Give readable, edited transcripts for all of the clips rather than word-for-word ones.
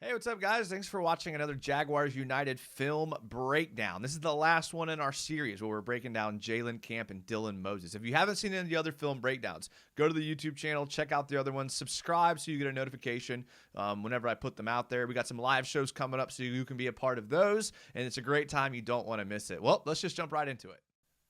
Hey, what's up, guys? Thanks for watching another Jaguars United film breakdown. This is the last one in our series where we're breaking down Jalen Camp and Dylan Moses. If you haven't seen any of the other film breakdowns, go to the YouTube channel, check out the other ones, subscribe so you get a notification whenever I put them out there. We got some live shows coming up so you can be a part of those, and it's a great time. You don't want to miss it. Well, let's just jump right into it.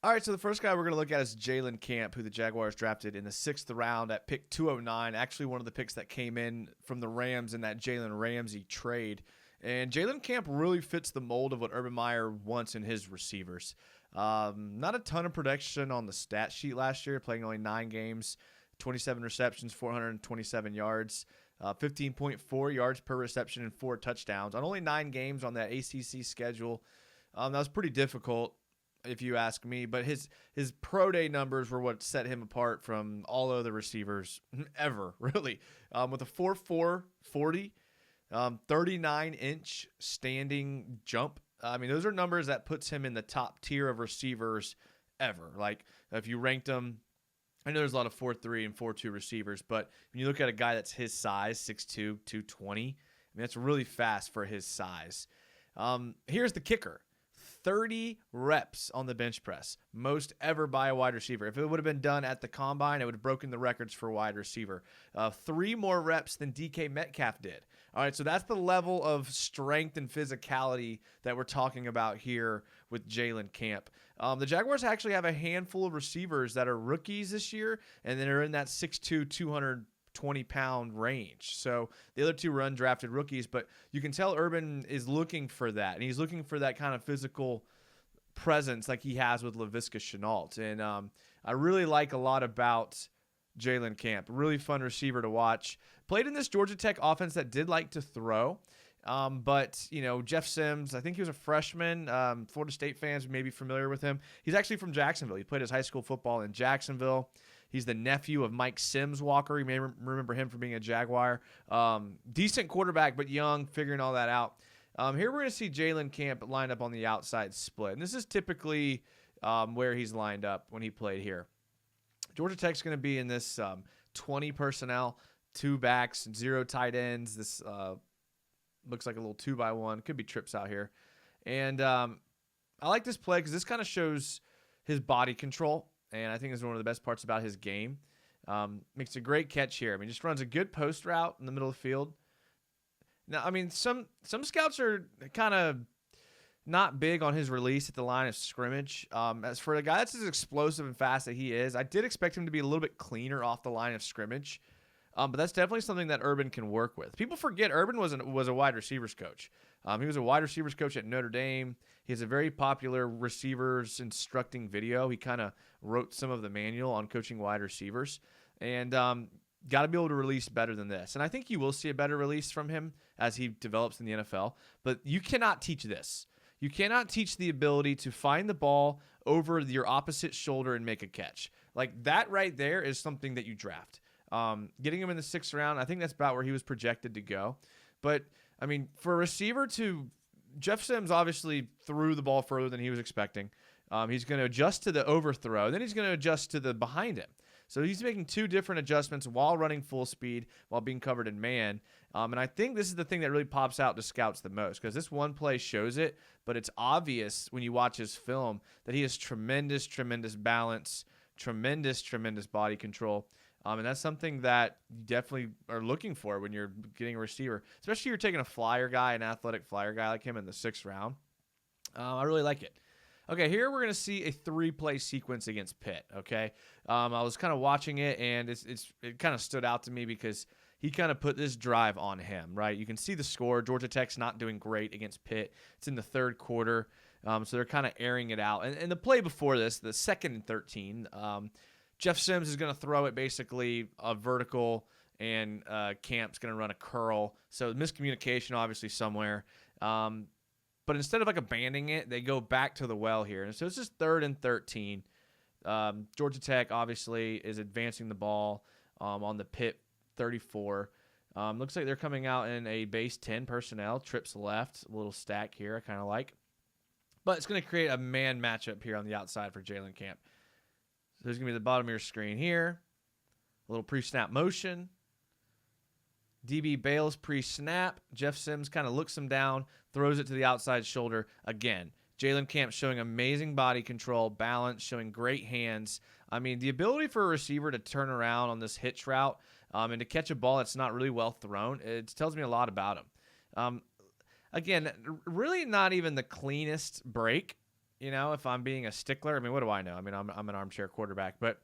All right, so the first guy we're going to look at is Jalen Camp, who the Jaguars drafted in the 6th round at pick 209, actually one of the picks that came in from the Rams in that Jalen Ramsey trade. And Jalen Camp really fits the mold of what Urban Meyer wants in his receivers. Not a ton of production on the stat sheet last year, playing only 9 games, 27 receptions, 427 yards, 15.4 yards per reception and 4 touchdowns. On only 9 games on that ACC schedule, that was pretty difficult, if you ask me, but his pro day numbers were what set him apart from all other receivers ever, really. With a 4.4 40, 39-inch standing jump. I mean, those are numbers that puts him in the top tier of receivers ever. Like, if you ranked him, I know there's a lot of 4.3 and 4.2 receivers, but when you look at a guy that's his size, 6'2", 220, I mean, that's really fast for his size. Here's the kicker. 30 reps on the bench press, most ever by a wide receiver. If it would have been done at the combine, it would have broken the records for a wide receiver. 3 more reps than DK Metcalf did. All right, so that's the level of strength and physicality that we're talking about here with Jalen Camp. The Jaguars actually have a handful of receivers that are rookies this year, and then are in that 6'2", 220-pound range. So the other 2 were undrafted rookies, but you can tell Urban is looking for that, and he's looking for that kind of physical presence like he has with Laviska Shenault. And I really like a lot about Jalen Camp. Really fun receiver to watch. Played in this Georgia Tech offense that did like to throw. But, you know, Jeff Sims, I think he was a freshman. Florida State fans may be familiar with him. He's actually from Jacksonville. He played his high school football in Jacksonville. He's the nephew of Mike Sims Walker. You may remember him from being a Jaguar. Decent quarterback, but young, figuring all that out. Here we're going to see Jalen Camp lined up on the outside split. And this is typically where he's lined up when he played here. Georgia Tech's going to be in this 20 personnel, 2 backs, 0 tight ends. This looks like a little 2x1. Could be trips out here. And I like this play because this kind of shows his body control. And I think it's one of the best parts about his game. Makes a great catch here. I mean, just runs a good post route in the middle of the field. Now, I mean, some scouts are kind of not big on his release at the line of scrimmage. As for a guy that's as explosive and fast that he is, I did expect him to be a little bit cleaner off the line of scrimmage. But that's definitely something that Urban can work with. People forget Urban was a wide receivers coach. He was a wide receivers coach at Notre Dame. He has a very popular receivers instructing video. He kind of wrote some of the manual on coaching wide receivers. And got to be able to release better than this. And I think you will see a better release from him as he develops in the NFL. But you cannot teach this. You cannot teach the ability to find the ball over your opposite shoulder and make a catch. Like, that right there is something that you draft. Getting him in the 6th round, I think that's about where he was projected to go. But, I mean, for a receiver to – Jeff Sims obviously threw the ball further than he was expecting. He's going to adjust to the overthrow. Then he's going to adjust to the behind him. So he's making 2 different adjustments while running full speed while being covered in man. And I think this is the thing that really pops out to scouts the most, because this one play shows it, but it's obvious when you watch his film that he has tremendous, tremendous balance, tremendous, tremendous body control. And that's something that you definitely are looking for when you're getting a receiver, especially if you're taking a flyer guy, an athletic flyer guy like him in the 6th round. I really like it. Okay, here we're going to see a 3-play sequence against Pitt, okay? I was kind of watching it, and it kind of stood out to me because he kind of put this drive on him, right? You can see the score. Georgia Tech's not doing great against Pitt. It's in the 3rd quarter, so they're kind of airing it out. And the play before this, the 2nd and 13, Jeff Sims is going to throw it basically a vertical, and Camp's going to run a curl. So miscommunication obviously somewhere. But instead of like abandoning it, they go back to the well here. And so it's just 3rd and 13. Georgia Tech obviously is advancing the ball on the Pitt 34. Looks like they're coming out in a base 10 personnel. Trips left, a little stack here I kind of like. But it's going to create a man matchup here on the outside for Jalen Camp. So there's going to be the bottom of your screen here. A little pre-snap motion. DB bails pre-snap. Jeff Sims kind of looks him down, throws it to the outside shoulder again. Jalen Camp showing amazing body control, balance, showing great hands. I mean, the ability for a receiver to turn around on this hitch route and to catch a ball that's not really well thrown, it tells me a lot about him. Again, really not even the cleanest break, if I'm being a stickler. I mean, what do I know? I mean, I'm an armchair quarterback. But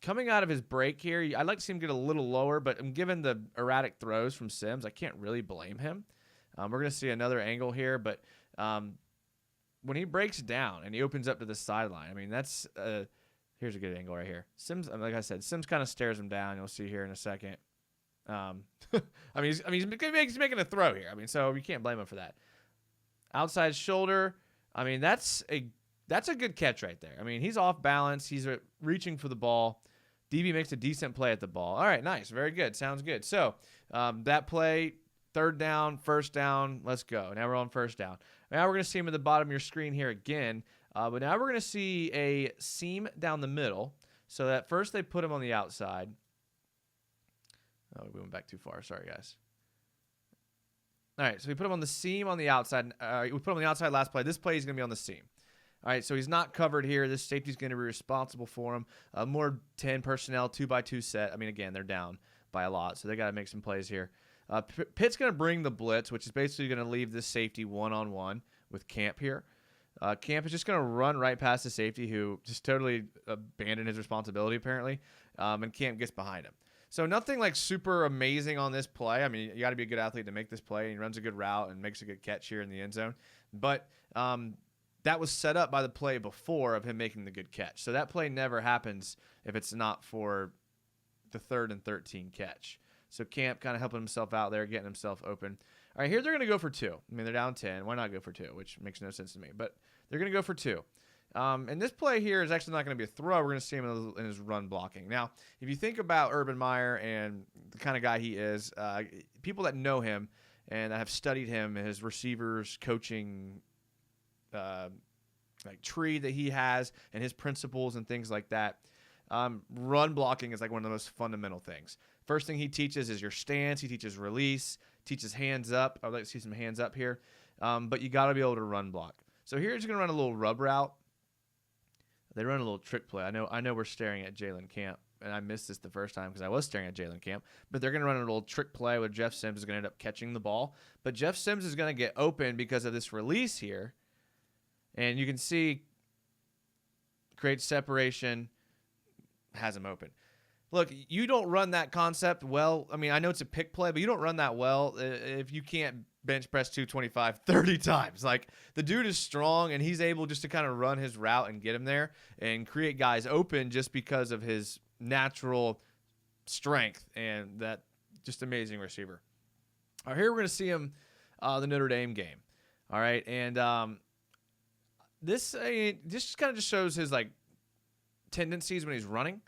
coming out of his break here, I'd like to see him get a little lower, but given the erratic throws from Sims, I can't really blame him. We're going to see another angle here, but when he breaks down and he opens up to the sideline, I mean, that's here's a good angle right here. Sims, like I said, Sims kind of stares him down. You'll see here in a second. I mean, he's making a throw here. I mean, so you can't blame him for that. Outside shoulder. I mean, that's a good catch right there. I mean, he's off balance. He's reaching for the ball. DB makes a decent play at the ball. All right, nice. Very good. Sounds good. So that play, third down, first down. Let's go. Now we're on first down. Now we're going to see him at the bottom of your screen here again. But now we're going to see a seam down the middle. So that first they put him on the outside. Oh, we went back too far. Sorry, guys. All right, so we put him on the seam on the outside. We put him on the outside last play. This play is going to be on the seam. All right, so he's not covered here. This safety's going to be responsible for him. More 10 personnel, 2-by-2 set. I mean, again, they're down by a lot, so they got to make some plays here. Pitt's going to bring the blitz, which is basically going to leave this safety one-on-one with Camp here. Camp is just going to run right past the safety, who just totally abandoned his responsibility, apparently, and Camp gets behind him. So nothing like super amazing on this play. I mean, you got to be a good athlete to make this play. He runs a good route and makes a good catch here in the end zone. But that was set up by the play before of him making the good catch. So that play never happens if it's not for the 3rd and 13 catch. So Camp kind of helping himself out there, getting himself open. All right, here they're going to go for 2. I mean, they're down 10. Why not go for 2? Which makes no sense to me. But they're going to go for 2. And this play here is actually not going to be a throw. We're going to see him in his run blocking. Now, if you think about Urban Meyer and the kind of guy he is, people that know him and that have studied him, his receivers coaching like tree that he has and his principles and things like that, run blocking is like one of the most fundamental things. First thing he teaches is your stance. He teaches release, teaches hands up. I'd like to see some hands up here. But you got to be able to run block. So here he's going to run a little rub route. They run a little trick play. I know we're staring at Jalen Camp, and I missed this the first time because I was staring at Jalen Camp. But they're going to run a little trick play where Jeff Sims is going to end up catching the ball. But Jeff Sims is going to get open because of this release here. And you can see creates separation, has him open. Look, you don't run that concept well. I mean, I know it's a pick play, but you don't run that well if you can't bench press 225 30 times. Like, the dude is strong, and he's able just to kind of run his route and get him there and create guys open just because of his natural strength and that just amazing receiver. All right, here we're going to see him the Notre Dame game. All right, and this kind of just shows his like tendencies when he's running.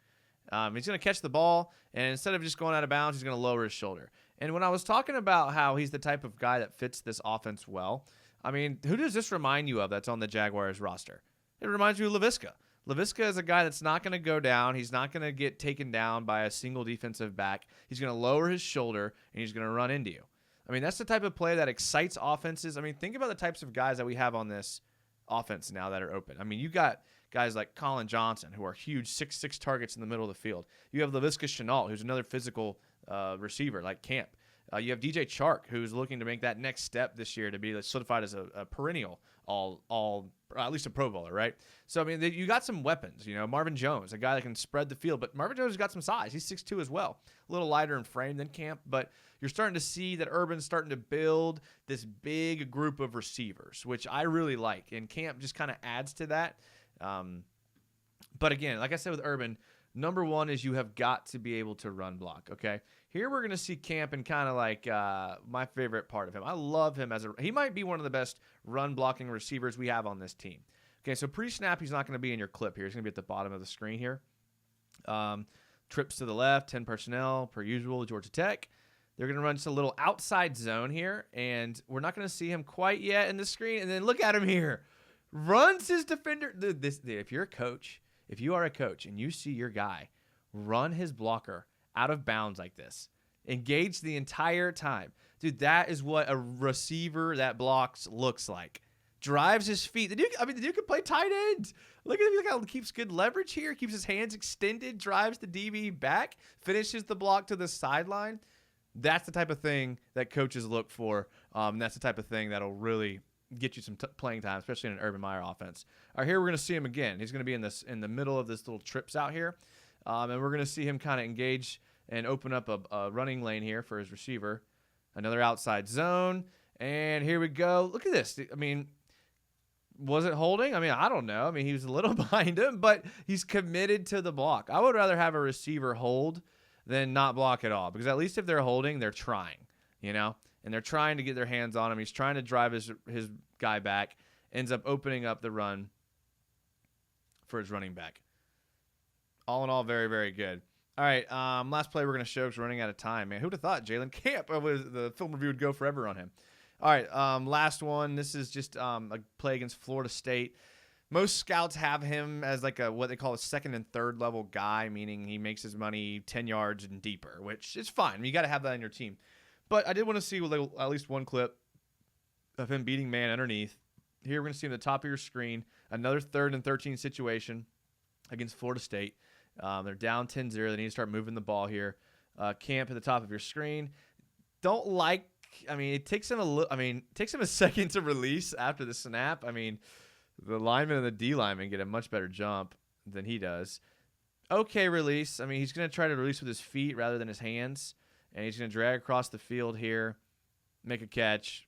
He's going to catch the ball, and instead of just going out of bounds, he's going to lower his shoulder. And when I was talking about how he's the type of guy that fits this offense well, I mean, who does this remind you of that's on the Jaguars roster? It reminds you of Laviska. Laviska is a guy that's not going to go down. He's not going to get taken down by a single defensive back. He's going to lower his shoulder, and he's going to run into you. I mean, that's the type of play that excites offenses. I mean, think about the types of guys that we have on this offense now that are open. I mean, you got guys like Colin Johnson, who are huge 6'6" targets in the middle of the field. You have Laviska Shenault, who's another physical receiver like Camp. You have DJ Chark, who's looking to make that next step this year to be solidified as a perennial or at least a Pro Bowler, right? So, I mean, you got some weapons. You know, Marvin Jones, a guy that can spread the field. But Marvin Jones has got some size. He's 6'2" as well. A little lighter in frame than Camp. But you're starting to see that Urban's starting to build this big group of receivers, which I really like. And Camp just kind of adds to that. But again, like I said with Urban, number one is you have got to be able to run block, okay? Here we're going to see Camp and kind of like my favorite part of him. I love him he might be one of the best run blocking receivers we have on this team. Okay, so pre-snap, he's not going to be in your clip here. He's going to be at the bottom of the screen here. Trips to the left, 10 personnel, per usual, Georgia Tech. They're going to run just a little outside zone here, and we're not going to see him quite yet in the screen. And then look at him here. Runs his defender. If you're a coach, if you are a coach and you see your guy run his blocker out of bounds like this, engaged the entire time. Dude, that is what a receiver that blocks looks like. Drives his feet. The dude can play tight end. Look at him. Look how he keeps good leverage here. Keeps his hands extended. Drives the DB back. Finishes the block to the sideline. That's the type of thing that coaches look for. That's the type of thing that'll really get you some playing time, especially in an Urban Meyer offense. All right, here we're going to see him again. He's going to be in the middle of this little trips out here, and we're going to see him kind of engage and open up a running lane here for his receiver. Another outside zone, and here we go. Look at this. I mean, was it holding? I mean, I don't know. I mean, he was a little behind him, but he's committed to the block. I would rather have a receiver hold than not block at all, because at least if they're holding, they're trying, and they're trying to get their hands on him. He's trying to drive his guy back, ends up opening up the run for his running back. All in all, very, very good. All right, last play we're going to show because we're running out of time, man. Who'd have thought Jalen Camp, the film review would go forever on him. All right, last one. This is just a play against Florida State. Most scouts have him as like what they call a second and third level guy, meaning he makes his money 10 yards and deeper, which is fine. You got to have that on your team. But I did want to see at least one clip of him beating man underneath. Here we're going to see on the top of your screen another 3rd and 13 situation against Florida State. They're down 10-0. They need to start moving the ball here. Camp at the top of your screen. It takes him a second to release after the snap. I mean, the lineman and the D lineman get a much better jump than he does. Okay, release. I mean, he's going to try to release with his feet rather than his hands, and he's going to drag across the field here, make a catch,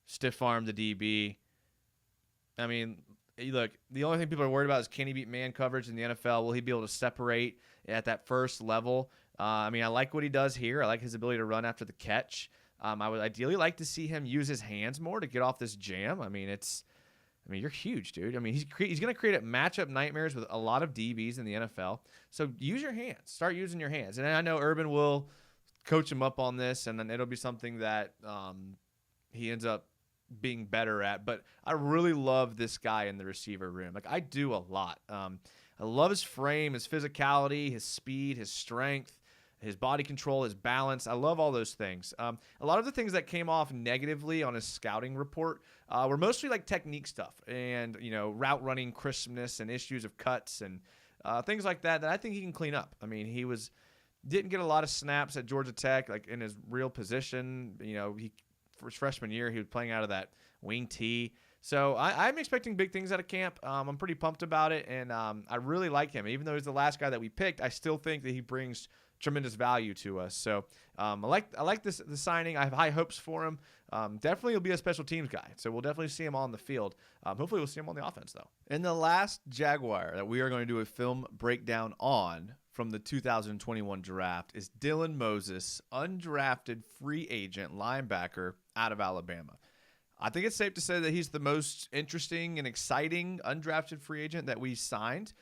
stiff arm the DB. I mean, look, the only thing people are worried about is can he beat man coverage in the NFL? Will he be able to separate at that first level? I like what he does here. I like his ability to run after the catch. I would ideally like to see him use his hands more to get off this jam. You're huge, dude. I mean, he's going to create matchup nightmares with a lot of DBs in the NFL. So use your hands. Start using your hands. And I know Urban will coach him up on this, and then it'll be something that he ends up being better at. But I really love this guy in the receiver room. Like, I do a lot. I love his frame, his physicality, his speed, his strength, his body control, his balance. I love all those things. A lot of the things that came off negatively on his scouting report were mostly like technique stuff and, route running crispness and issues of cuts and things like that I think he can clean up. I mean, he didn't get a lot of snaps at Georgia Tech, like in his real position. For his freshman year, he was playing out of that wing T. So I'm expecting big things out of camp. I'm pretty pumped about it, and I really like him. Even though he's the last guy that we picked, I still think that he brings tremendous value to us. So I like the signing. I have high hopes for him. Definitely he'll be a special teams guy. So we'll definitely see him on the field. Hopefully we'll see him on the offense, though. And the last Jaguar that we are going to do a film breakdown on from the 2021 draft is Dylan Moses, undrafted free agent linebacker out of Alabama. I think it's safe to say that he's the most interesting and exciting undrafted free agent that we signed.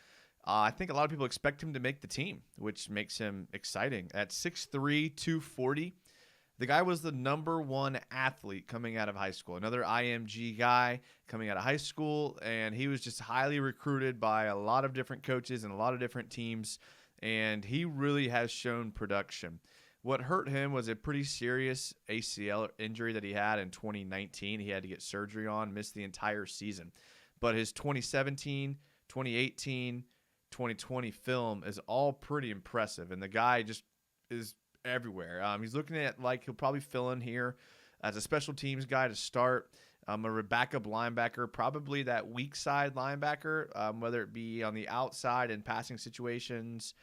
I think a lot of people expect him to make the team, which makes him exciting. At 6'3", 240, the guy was the #1 athlete coming out of high school. Another IMG guy coming out of high school, and he was just highly recruited by a lot of different coaches and a lot of different teams, and he really has shown production. What hurt him was a pretty serious ACL injury that he had in 2019. He had to get surgery on, missed the entire season. But his 2017, 2018, 2020 film is all pretty impressive, and the guy just is everywhere. He's looking at like he'll probably fill in here as a special teams guy to start. A backup linebacker, probably that weak side linebacker, whether it be on the outside in passing situations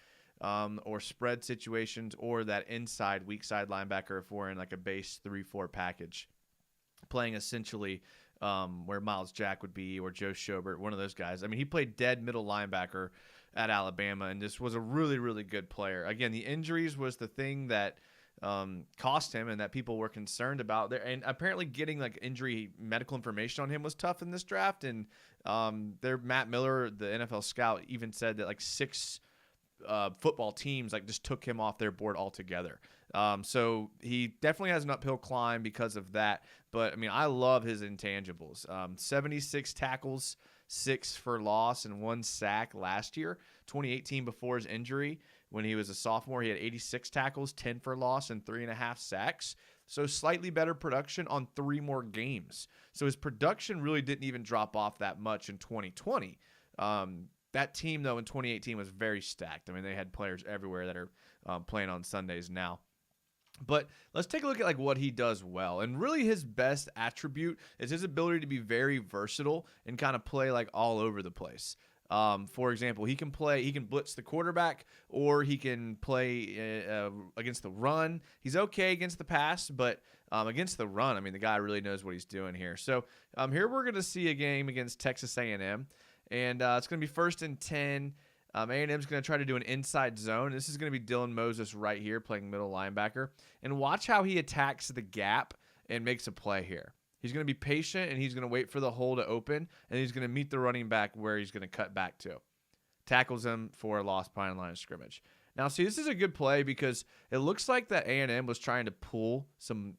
or spread situations, or that inside weak side linebacker if we're in like a base 3-4 package, playing essentially where Miles Jack would be, or Joe Schobert, one of those guys. I mean, he played dead middle linebacker at Alabama, and just was a really, really good player. Again, the injuries was the thing that cost him and that people were concerned about there. And apparently getting like injury medical information on him was tough in this draft. And Matt Miller, the NFL scout, even said that like 6 football teams like just took him off their board altogether. So he definitely has an uphill climb because of that. But I mean, I love his intangibles. 76 tackles, 6 for loss, and 1 sack last year. 2018 before his injury when he was a sophomore. He had 86 tackles, 10 for loss, and 3.5 sacks. So slightly better production on 3 more games. So his production really didn't even drop off that much in 2020. That team, though, in 2018 was very stacked. I mean, they had players everywhere that are playing on Sundays now. But let's take a look at like what he does well. And really his best attribute is his ability to be very versatile and kind of play like all over the place. For example, he can blitz the quarterback, or he can play against the run. He's okay against the pass, but against the run, I mean, the guy really knows what he's doing here. So here we're going to see a game against Texas A&M, and it's going to be 1st and 10. A&M's going to try to do an inside zone. This is going to be Dylan Moses right here playing middle linebacker. And watch how he attacks the gap and makes a play here. He's going to be patient, and he's going to wait for the hole to open, and he's going to meet the running back where he's going to cut back to. Tackles him for a lost behind line of scrimmage. Now, see, this is a good play because it looks like that A&M was trying to pull some.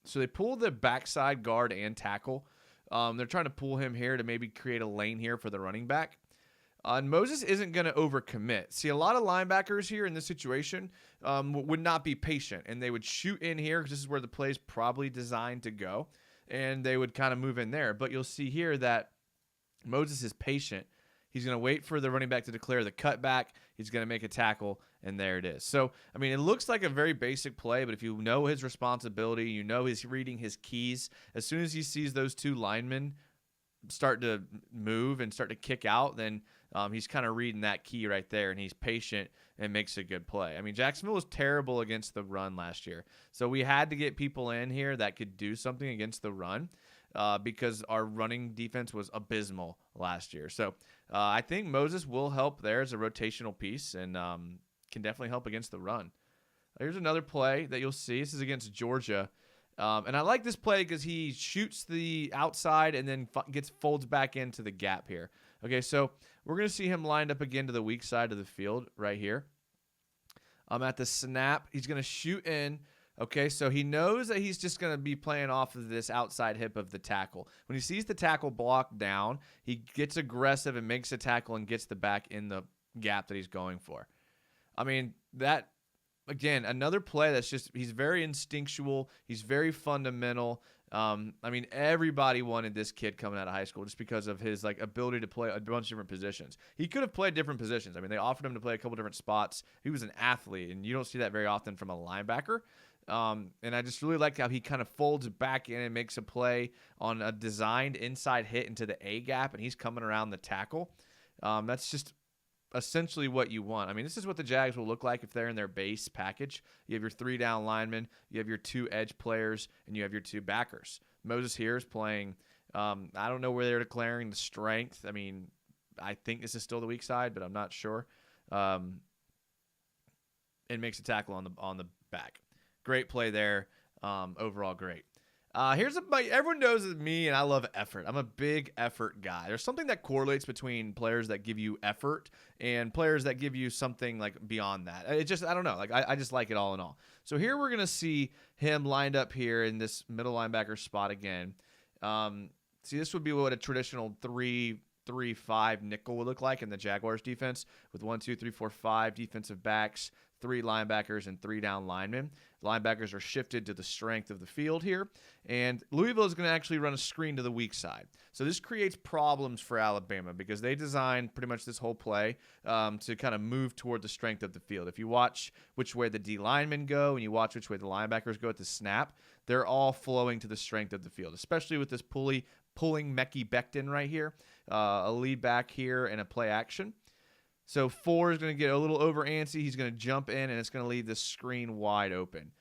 So they pulled the backside guard and tackle. They're trying to pull him here to maybe create a lane here for the running back. And Moses isn't going to overcommit. See, a lot of linebackers here in this situation would not be patient, and they would shoot in here because this is where the play is probably designed to go, and they would kind of move in there. But you'll see here that Moses is patient. He's going to wait for the running back to declare the cutback. He's going to make a tackle, and there it is. So, I mean, it looks like a very basic play, but if you know his responsibility, you know he's reading his keys. As soon as he sees those 2 linemen start to move and start to kick out, then he's kind of reading that key right there, and he's patient and makes a good play. I mean, Jacksonville was terrible against the run last year, so we had to get people in here that could do something against the run because our running defense was abysmal last year. So I think Moses will help there as a rotational piece and can definitely help against the run. Here's another play that you'll see. This is against Georgia. And I like this play because he shoots the outside and then folds back into the gap here. Okay, so we're going to see him lined up again to the weak side of the field right here. At the snap, he's going to shoot in. Okay, so he knows that he's just going to be playing off of this outside hip of the tackle. When he sees the tackle blocked down, he gets aggressive and makes a tackle and gets the back in the gap that he's going for. I mean, that... Again, another play that's just, he's very instinctual. He's very fundamental. I mean, everybody wanted this kid coming out of high school just because of his like ability to play a bunch of different positions. He could have played different positions. I mean, they offered him to play a couple different spots. He was an athlete, and you don't see that very often from a linebacker. And I just really like how he kind of folds back in and makes a play on a designed inside hit into the A gap, and he's coming around the tackle. That's just essentially what you want. I mean, this is what the Jags will look like if they're in their base package. You have your 3 down linemen, you have your 2 edge players, and you have your 2 backers. Moses here is playing, I don't know where they're declaring the strength. I mean, I think this is still the weak side, but I'm not sure. And makes a tackle on the back. Great play there. Overall, great. Everyone knows me, and I love effort. I'm a big effort guy. There's something that correlates between players that give you effort and players that give you something like beyond that. I don't know. Like I just like it all in all. So here we're gonna see him lined up here in this middle linebacker spot again. See, this would be what a traditional 3-3-5 nickel would look like in the Jaguars defense with 1, 2, 3, 4, 5 defensive backs, 3 linebackers, and 3 down linemen. Linebackers are shifted to the strength of the field here, and Louisville is going to actually run a screen to the weak side. So this creates problems for Alabama because they designed pretty much this whole play to kind of move toward the strength of the field. If you watch which way the D linemen go and you watch which way the linebackers go at the snap, they're all flowing to the strength of the field, especially with this pulling Mekhi Becton right here, a lead back here, and a play action. So 4 is going to get a little over antsy. He's going to jump in, and it's going to leave the screen wide open.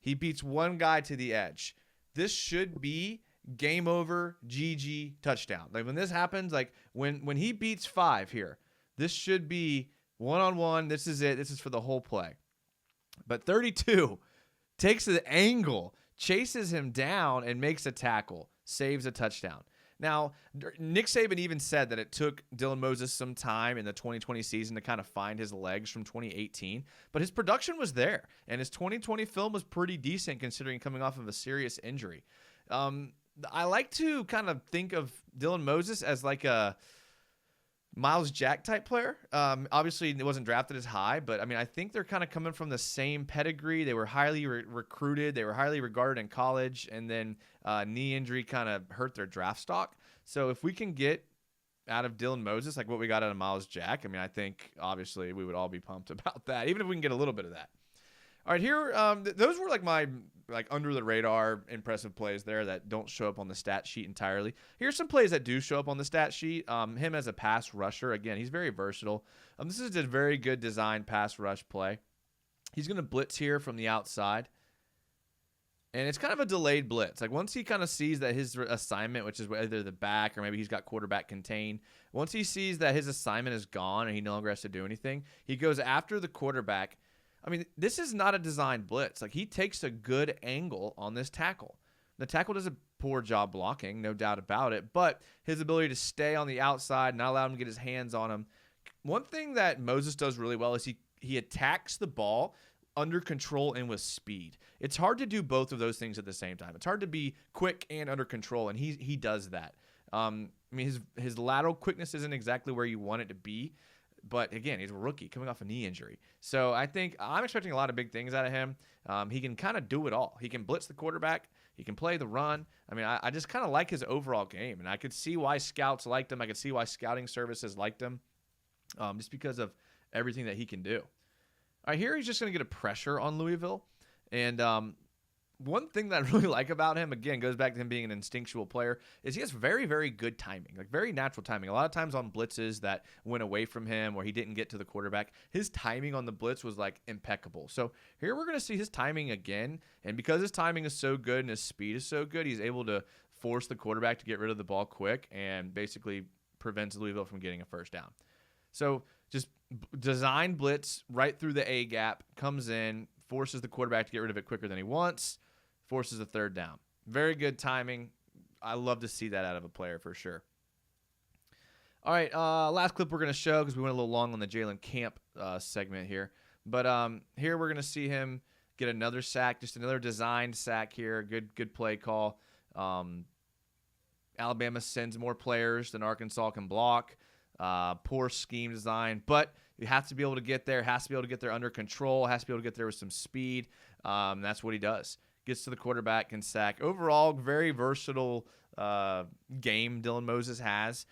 He beats one guy to the edge. This should be game over, GG, touchdown. Like when this happens, like when he beats 5 here, this should be one-on-one. This is it. This is for the whole play. But 32 takes the angle, chases him down, and makes a tackle, saves a touchdown. Now, Nick Saban even said that it took Dylan Moses some time in the 2020 season to kind of find his legs from 2018, but his production was there, and his 2020 film was pretty decent considering coming off of a serious injury. I like to kind of think of Dylan Moses as like a Miles Jack type player. Obviously, it wasn't drafted as high, but I mean, I think they're kind of coming from the same pedigree. They were highly recruited. They were highly regarded in college, and then knee injury kind of hurt their draft stock. So if we can get out of Dylan Moses like what we got out of Miles Jack, I mean, I think obviously we would all be pumped about that, even if we can get a little bit of that. All right, here, those were like my under the radar impressive plays there that don't show up on the stat sheet entirely. Here's some plays that do show up on the stat sheet. Him as a pass rusher, again, he's very versatile. This is a very good designed pass rush play. He's going to blitz here from the outside. And it's kind of a delayed blitz. Like once he kind of sees that his assignment, which is either the back or maybe he's got quarterback contained, once he sees that his assignment is gone and he no longer has to do anything, he goes after the quarterback. I mean, this is not a designed blitz. Like he takes a good angle on this tackle. The tackle does a poor job blocking, no doubt about it, but his ability to stay on the outside, not allow him to get his hands on him. One thing that Moses does really well is he attacks the ball under control and with speed. It's hard to do both of those things at the same time. It's hard to be quick and under control, and he does that. I mean, his lateral quickness isn't exactly where you want it to be, but again, he's a rookie coming off a knee injury. So I think I'm expecting a lot of big things out of him. He can kind of do it all. He can blitz the quarterback. He can play the run. I mean, I just kind of like his overall game, and I could see why scouts liked him. I could see why scouting services liked him, just because of everything that he can do. All right, here he's just going to get a pressure on Louisville. And one thing that I really like about him, again, goes back to him being an instinctual player, is he has very, very good timing, like very natural timing. A lot of times on blitzes that went away from him or he didn't get to the quarterback, his timing on the blitz was like impeccable. So here we're going to see his timing again. And because his timing is so good and his speed is so good, he's able to force the quarterback to get rid of the ball quick and basically prevents Louisville from getting a first down. So just design blitz right through the A gap, comes in, forces the quarterback to get rid of it quicker than he wants, forces a third down. Very good timing. I love to see that out of a player for sure. All right, last clip we're going to show because we went a little long on the Jalen Camp segment here. But here we're going to see him get another sack, just another designed sack here. Good play call. Alabama sends more players than Arkansas can block. Poor scheme design, but you have to be able to get there, has to be able to get there under control, has to be able to get there with some speed. That's what he does. Gets to the quarterback, can sack. Overall, very versatile game Dylan Moses has.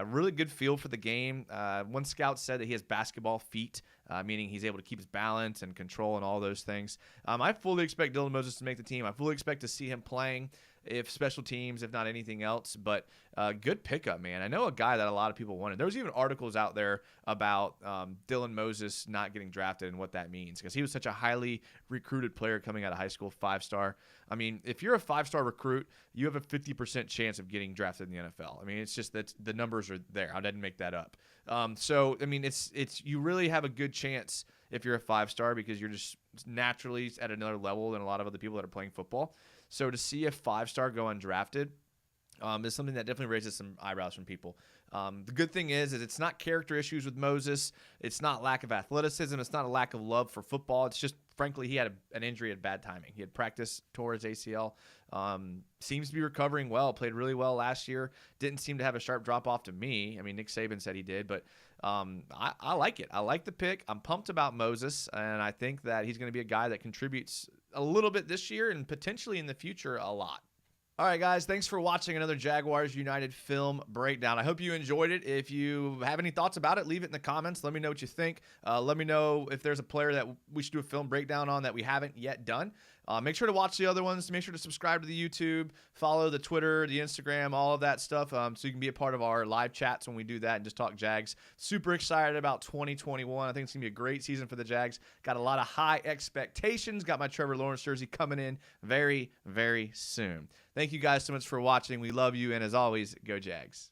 Really good feel for the game. One scout said that he has basketball feet, meaning he's able to keep his balance and control and all those things. I fully expect Dylan Moses to make the team. I fully expect to see him playing, if special teams, if not anything else. But good pickup, man. I know a guy that a lot of people wanted. There was even articles out there about Dylan Moses not getting drafted and what that means, because he was such a highly recruited player coming out of high school, 5-star. I mean, if you're a 5-star recruit, you have a 50% chance of getting drafted in the NFL. I mean, it's just that the numbers are there. I didn't make that up. So I mean, it's you really have a good chance if you're a 5-star, because you're just naturally at another level than a lot of other people that are playing football. So to see a 5-star go undrafted is something that definitely raises some eyebrows from people. The good thing is it's not character issues with Moses. It's not lack of athleticism. It's not a lack of love for football. It's just, frankly, he had an injury at bad timing. He had practice, tore his ACL. Seems to be recovering well. Played really well last year. Didn't seem to have a sharp drop-off to me. I mean, Nick Saban said he did, but I like it. I like the pick. I'm pumped about Moses, and I think that he's going to be a guy that contributes a little bit this year and potentially in the future a lot. All right, guys, thanks for watching another Jaguars United film breakdown. I hope you enjoyed it. If you have any thoughts about it, leave it in the comments. Let me know what you think. Let me know if there's a player that we should do a film breakdown on that we haven't yet done. Make sure to watch the other ones. Make sure to subscribe to the YouTube, follow the Twitter, the Instagram, all of that stuff, so you can be a part of our live chats when we do that and just talk Jags. Super excited about 2021. I think it's going to be a great season for the Jags. Got a lot of high expectations. Got my Trevor Lawrence jersey coming in very, very soon. Thank you guys so much for watching. We love you, and as always, go Jags.